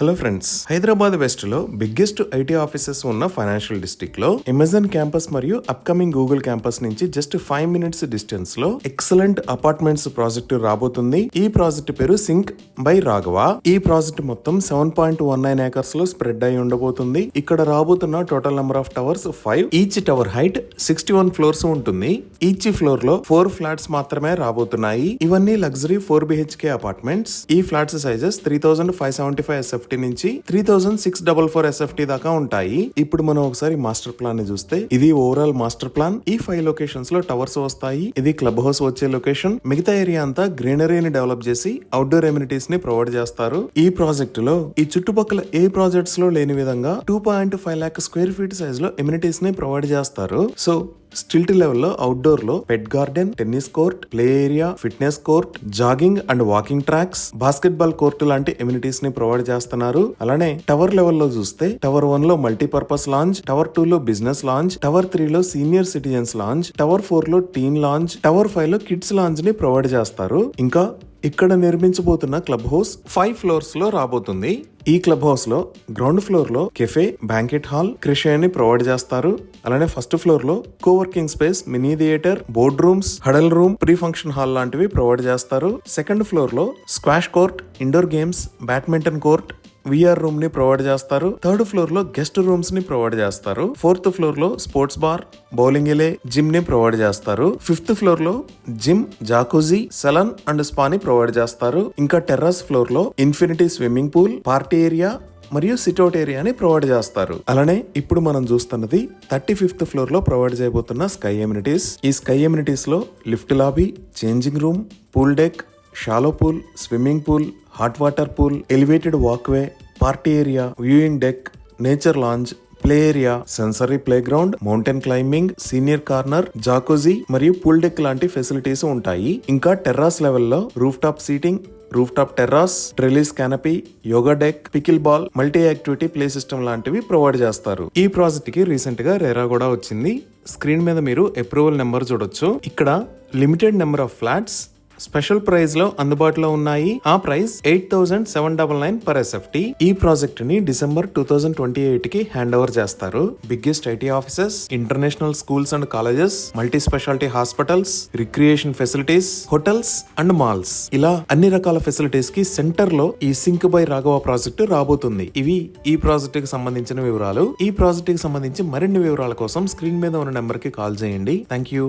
Hello friends, Hyderabad west లో biggest IT offices ఉన్న financial district లో అమెజాన్ క్యాంపస్ మరియు అప్కమింగ్ గూగుల్ క్యాంపస్ నుంచి జస్ట్ 5 minutes డిస్టెన్స్ లో ఎక్సలెంట్ అపార్ట్మెంట్స్ ప్రాజెక్ట్ రాబోతుంది. ఈ ప్రాజెక్ట్ పేరు సింక్ బై రాఘవ. ఈ ప్రాజెక్ట్ మొత్తం 7.19 acres లో స్ప్రెడ్ అయి ఉండబోతుంది. ఇక్కడ రాబోతున్న total number of towers 5. Each tower height 61 floors ఉంటుంది. ఈచ్ ఫ్లోర్ లో 4 ఫ్లాట్స్ మాత్రమే రాబోతున్నాయి. ఇవన్నీ లగ్జరీ 4 BHK అపార్ట్మెంట్స్. ఈ ఫ్లాట్స్ సైజెస్ 3575 SFT నుంచి 3644 SFT దాకా ఉంటాయి. ఇప్పుడు మనం ఒకసారి మాస్టర్ ప్లాన్ ని చూస్తే ఇది ఓవరాల్ మాస్టర్ ప్లాన్. ఈ 5 లొకేషన్స్ లో టవర్స్ వస్తాయి. ఇది క్లబ్ హౌస్ వచ్చే లొకేషన్. మిగతా ఏరియా అంతా గ్రీనరీని డెవలప్ చేసి అవుట్డోర్ ఎమ్యూనిటీస్ ని ప్రొవైడ్ చేస్తారు. ఈ ప్రాజెక్ట్ లో ఈ చుట్టుపక్కల ఏ ప్రాజెక్ట్స్ లో లేని విధంగా 2.5 lakh square feet సైజ్ లో ఎమ్యూనిటీస్ ని ప్రొవైడ్ చేస్తారు. సో స్టిల్ట్ లెవెల్లో అవుట్డోర్ లో pet garden, tennis court, play area, fitness court, jogging and walking tracks, basketball court లాంటి ఎమ్యూనిటీస్ ని ప్రొవైడ్ చేస్తున్నారు. అలానే టవర్ లెవెల్లో చూస్తే టవర్ 1 లో మల్టీపర్పస్ లాంజ్, టవర్ 2 లో బిజినెస్ లాంజ్, టవర్ 3 లో సీనియర్ సిటిజన్స్ లాంజ్, టవర్ 4 లో టీన్ లాంజ్, టవర్ 5 లో కిడ్స్ లాంజ్ ని ప్రొవైడ్ చేస్తారు. ఇంకా ఇక్కడ నిర్మించబోతున్న క్లబ్ హౌస్ 5 floors లో రాబోతుంది. ఈ క్లబ్ హౌస్ లో గ్రౌండ్ ఫ్లోర్ లో కెఫే, బ్యాంకెట్ హాల్, క్రిషే ని ప్రొవైడ్ చేస్తారు. అలానే ఫస్ట్ ఫ్లోర్ లో coworking space, mini theatre, board rooms, huddle room, pre function hall లాంటివి ప్రొవైడ్ చేస్తారు. సెకండ్ ఫ్లోర్ లో squash court, indoor games, badminton court, VR room ని provide చేస్తారు. థర్డ్ ఫ్లోర్ లో గెస్ట్ రూమ్స్ ని ప్రొవైడ్ చేస్తారు. ఫోర్త్ ఫ్లోర్ లో sports bar, bowling alley, gym ని ప్రొవైడ్ చేస్తారు. ఫిఫ్త్ ఫ్లోర్ లో జిమ్, జాకుజీ, సెలన్ అండ్ స్పా ని ప్రొవైడ్ చేస్తారు. ఇంకా టెర్రస్ ఫ్లోర్ లో infinity swimming pool, party area మరియు సిట్అవుట్ ఏరియాని ప్రొవైడ్ చేస్తారు. అలానే ఇప్పుడు మనం చూస్తున్నది 35th floor లో ప్రొవైడ్ చేయబోతున్న స్కై ఎమ్యూనిటీస్. ఈ స్కై ఎమ్యూనిటీస్ లో lift lobby, changing room, pool deck, shallow pool, swimming pool, hot water pool, elevated walkway, party area, viewing deck, nature lounge, play area, sensory playground, mountain climbing, senior corner, jacuzzi మరియు pool deck లాంటి facilities ఉంటాయి. ఇంకా terrace లెవెల్లో rooftop seating, rooftop terrace, trellis canopy, yoga deck, pickleball, multi activity play system లాంటివి provide చేస్తారు. ఈ project కి recent గా రేరా కూడా వచ్చింది. స్క్రీన్ మీద మీరు అప్రూవల్ నెంబర్ చూడొచ్చు. ఇక్కడ limited number of flats special price లో అందుబాటులో ఉన్నాయి. ఆ ప్రైస్ 8,799 per SFT. ఈ ప్రాజెక్ట్ ని డిసెంబర్ 2028 కి హ్యాండ్ ఓవర్ చేస్తారు. Biggest IT offices, international schools and colleges, multi speciality hospitals, recreation facilities, hotels and malls, ఇలా అన్ని రకాల ఫెసిలిటీస్ కి సెంటర్ లో ఈ సింక్ బై రాఘవ ప్రాజెక్ట్ రాబోతుంది. ఇవి ఈ ప్రాజెక్ట్ కి సంబంధించిన వివరాలు. ఈ ప్రాజెక్ట్ కి సంబంధించి మరిన్ని వివరాల కోసం స్క్రీన్ మీద ఉన్న నెంబర్ కి కాల్ చేయండి. Thank you.